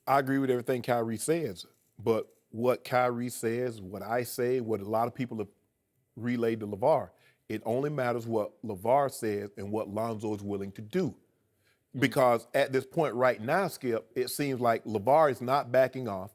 I agree with everything Kyrie says, but what Kyrie says, what I say, what a lot of people have relayed to LaVar, it only matters what LaVar says and what Lonzo is willing to do. Because at this point right now, Skip, it seems like LaVar is not backing off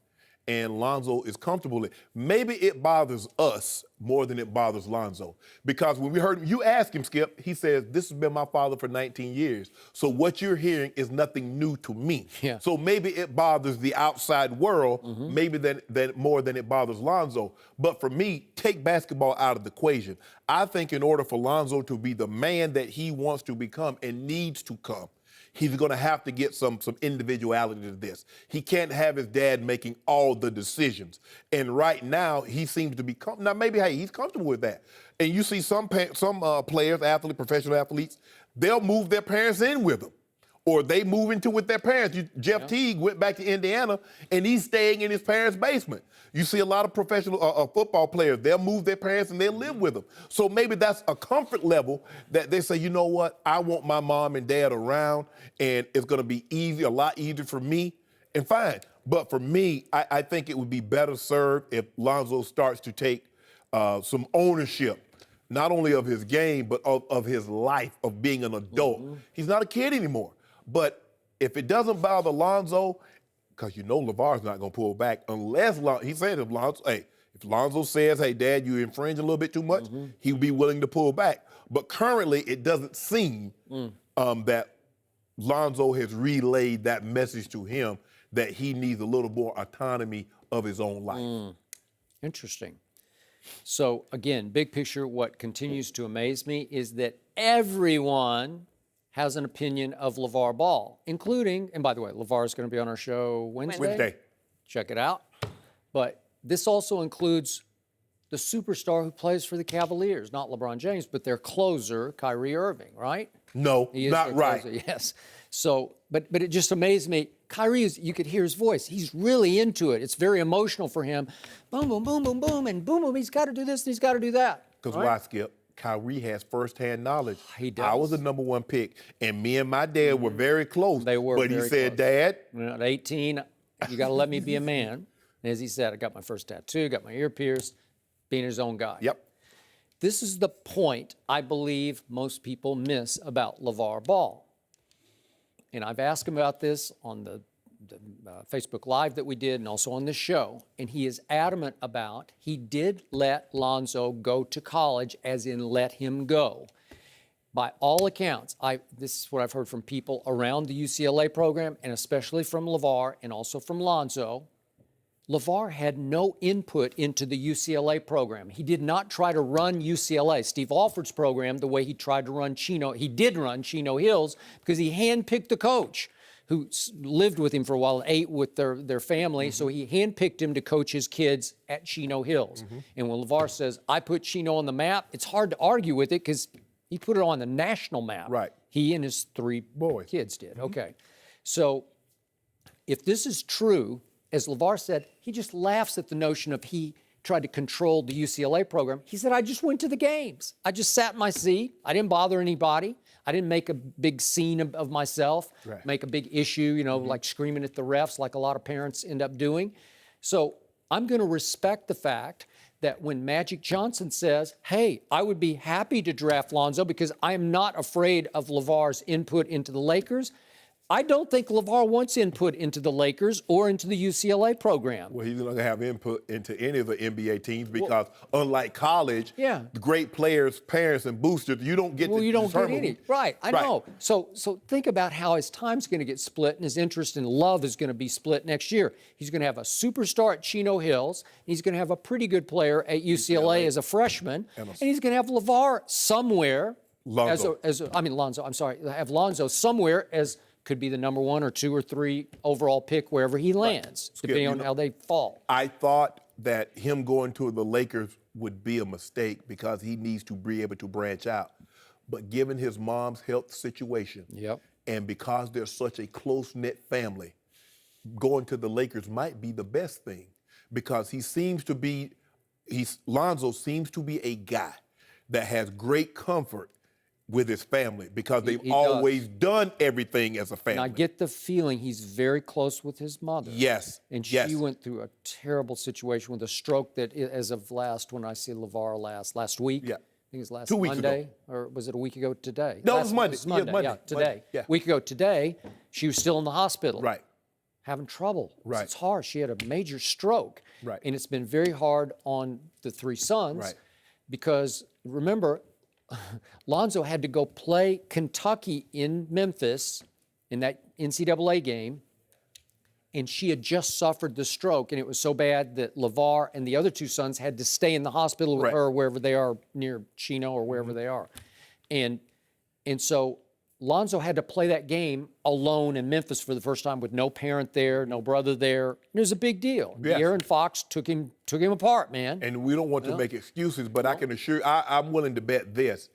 and Lonzo is comfortable. Maybe it bothers us more than it bothers Lonzo. Because when we heard him, you ask him, Skip, he says, this has been my father for 19 years. So what you're hearing is nothing new to me. Yeah. So maybe it bothers the outside world, maybe than more than it bothers Lonzo. But for me, take basketball out of the equation. I think in order for Lonzo to be the man that he wants to become and needs to come, he's going to have to get some individuality to this. He can't have his dad making all the decisions. And right now, he seems to be now maybe he's comfortable with that. And you see some players, athletes, professional athletes, they'll move their parents in with them, or they move into with their parents. Jeff Teague went back to Indiana, and he's staying in his parents' basement. You see a lot of professional football players, they'll move their parents and they'll live with them. So maybe that's a comfort level that they say, you know what, I want my mom and dad around, and it's going to be easy, a lot easier for me, and fine. But for me, I think it would be better served if Lonzo starts to take some ownership, not only of his game, but of his life, of being an adult. He's not a kid anymore. But if it doesn't bother Lonzo, because you know LaVar's not going to pull back unless he said if Lonzo says, hey, Dad, you infringe a little bit too much, he would be willing to pull back. But currently, it doesn't seem that Lonzo has relayed that message to him that he needs a little more autonomy of his own life. Interesting. So again, big picture, what continues to amaze me is that everyone has an opinion of LaVar Ball, including, and by the way, LaVar is going to be on our show Wednesday. Check it out. But this also includes the superstar who plays for the Cavaliers, not LeBron James, but their closer, Kyrie Irving, right? No, not right. Closer, yes. So, but it just amazed me. Kyrie you could hear his voice. He's really into it. It's very emotional for him. Boom, boom, boom, boom, boom, and boom, boom. He's got to do this and he's got to do that. Because why, Skip? Kyrie has firsthand knowledge. He does. I was the #1 pick, and me and my dad were very close. They were But very he said, close. Dad. At 18, you got to let me be a man. And as he said, I got my first tattoo, got my ear pierced, being his own guy. Yep. This is the point I believe most people miss about LaVar Ball. And I've asked him about this on the Facebook Live that we did and also on this show. And he is adamant about he did let Lonzo go to college, as in let him go. By all accounts, this is what I've heard from people around the UCLA program, and especially from LaVar and also from Lonzo. LaVar had no input into the UCLA program. He did not try to run UCLA, Steve Alford's program, the way he tried to run Chino. He did run Chino Hills because he handpicked the coach who lived with him for a while, ate with their family. So he handpicked him to coach his kids at Chino Hills. And when LaVar says, I put Chino on the map, it's hard to argue with it because he put it on the national map. Right. He and his 3 kids did. Okay. So if this is true, as LaVar said, he just laughs at the notion of he tried to control the UCLA program. He said, I just went to the games. I just sat in my seat. I didn't bother anybody. I didn't make a big scene of myself, make a big issue, like screaming at the refs like a lot of parents end up doing. So I'm going to respect the fact that when Magic Johnson says, hey, I would be happy to draft Lonzo because I am not afraid of LaVar's input into the Lakers, I don't think LaVar wants input into the Lakers or into the UCLA program. Well, he's not going to have input into any of the NBA teams because unlike college, the great players, parents, and boosters, you don't get to you don't determine. Get any. Right, I know. So think about how his time's going to get split and his interest in love is going to be split next year. He's going to have a superstar at Chino Hills. He's going to have a pretty good player at UCLA as a freshman. And he's going to have LaVar somewhere. Lonzo, I'm sorry. Have Lonzo somewhere as could be the #1 or 2 or 3 overall pick wherever he lands, depending on how they fall. I thought that him going to the Lakers would be a mistake because he needs to be able to branch out. But given his mom's health situation, and because they're such a close-knit family, going to the Lakers might be the best thing because Lonzo seems to be a guy that has great comfort with his family because they've he always done everything as a family. And I get the feeling he's very close with his mother. Yes. And yes. she went through a terrible situation with a stroke that, as of when I see LaVar last week. Yeah. I think it was last 2 weeks Monday, ago. or was it a week ago today? No, it was Monday. It was Monday. Yeah, Monday. Yeah, today. Monday. Yeah. A week ago today, she was still in the hospital. Right. Having trouble. Right. It's hard. She had a major stroke. Right. And it's been very hard on the three sons. Right. Because remember, Lonzo had to go play Kentucky in Memphis in that NCAA game, and she had just suffered the stroke, and it was so bad that LaVar and the other two sons had to stay in the hospital with Right. her wherever they are, near Chino or wherever they are. And so Lonzo had to play that game alone in Memphis for the first time with no parent there, no brother there. It was a big deal. Yes. De'Aaron Fox took him apart, man. And we don't want to make excuses, but I can assure I'm willing to bet this.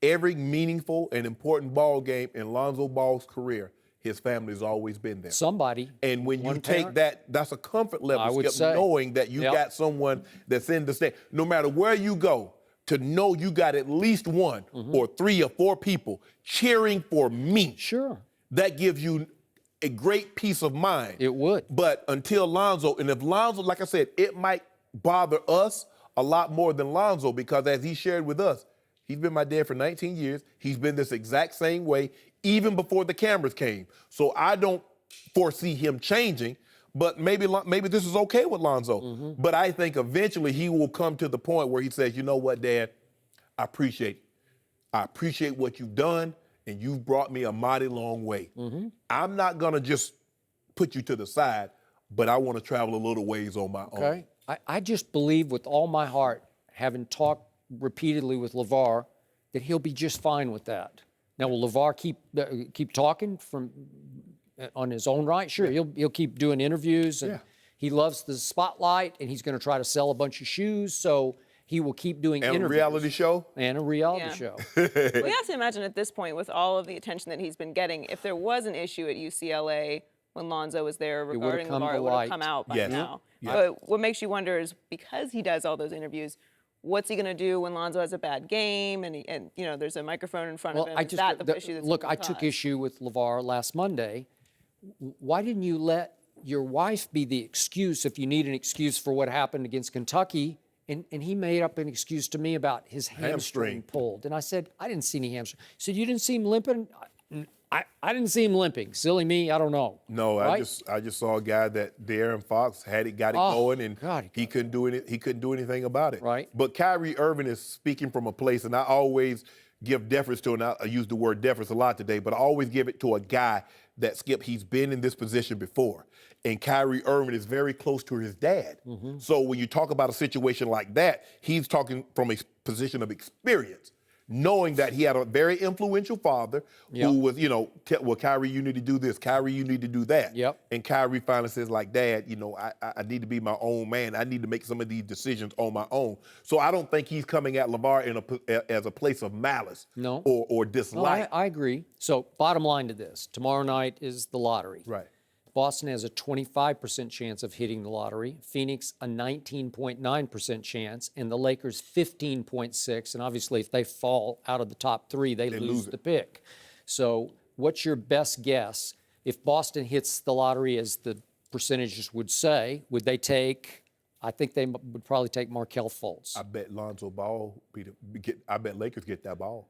Every meaningful and important ball game in Lonzo Ball's career, his family's always been there. Somebody. And when you one take parent, that, that's a comfort level, I would Skip, say. knowing that you Yep. got someone that's in the state. No matter where you go, to know you got at least one or 3 or 4 people cheering for me. Sure. That gives you a great peace of mind. It would. But until Lonzo, and if Lonzo, like I said, it might bother us a lot more than Lonzo because as he shared with us, he's been my dad for 19 years. He's been this exact same way, even before the cameras came. So I don't foresee him changing, but maybe this is okay with Lonzo. But I think eventually he will come to the point where he says, you know what, Dad, I appreciate it. I appreciate what you've done, and you've brought me a mighty long way. I'm not going to just put you to the side, but I want to travel a little ways on my own. Okay. I just believe with all my heart, having talked repeatedly with LaVar, that he'll be just fine with that. Now, will LaVar keep talking on his own right? Sure, he'll keep doing interviews, and he loves the spotlight, and he's going to try to sell a bunch of shoes, so he will keep doing And interviews. a reality show? And a reality show. We have to imagine at this point, with all of the attention that he's been getting, if there was an issue at UCLA when Lonzo was there regarding LaVar, it would have come out by now. Yes. But what makes you wonder is because he does all those interviews, what's he going to do when Lonzo has a bad game and you know there's a microphone in front of him? Is that the issue that's look, going I to took cause? issue with LaVar last Monday. Why didn't you let your wife be the excuse if you need an excuse for what happened against Kentucky? And he made up an excuse to me about his hamstring pulled. And I said, I didn't see any hamstring. He said, you didn't see him limping? I didn't see him limping. Silly me, I don't know. No, right? I just saw a guy that De'Aaron Fox got it going, and God, he couldn't do it. He couldn't do anything about it. Right. But Kyrie Irving is speaking from a place, and I always give deference to, and I use the word deference a lot today, but I always give it to a guy that, Skip, he's been in this position before. And Kyrie Irving is very close to his dad. So when you talk about a situation like that, he's talking from a position of experience, knowing that he had a very influential father who was, well, Kyrie, you need to do this. Kyrie, you need to do that. And Kyrie finally says, like, Dad, I need to be my own man. I need to make some of these decisions on my own. So I don't think he's coming at LaVar as a place of malice or dislike. No, I agree. So bottom line to this, tomorrow night is the lottery. Right. Boston has a 25% chance of hitting the lottery, Phoenix a 19.9% chance, and the Lakers 15.6%. And obviously, if they fall out of the top 3, they lose the pick. So what's your best guess? If Boston hits the lottery, as the percentages would say, would they take, I think they would probably take Markelle Fultz. I bet Lonzo Ball I bet Lakers get that ball.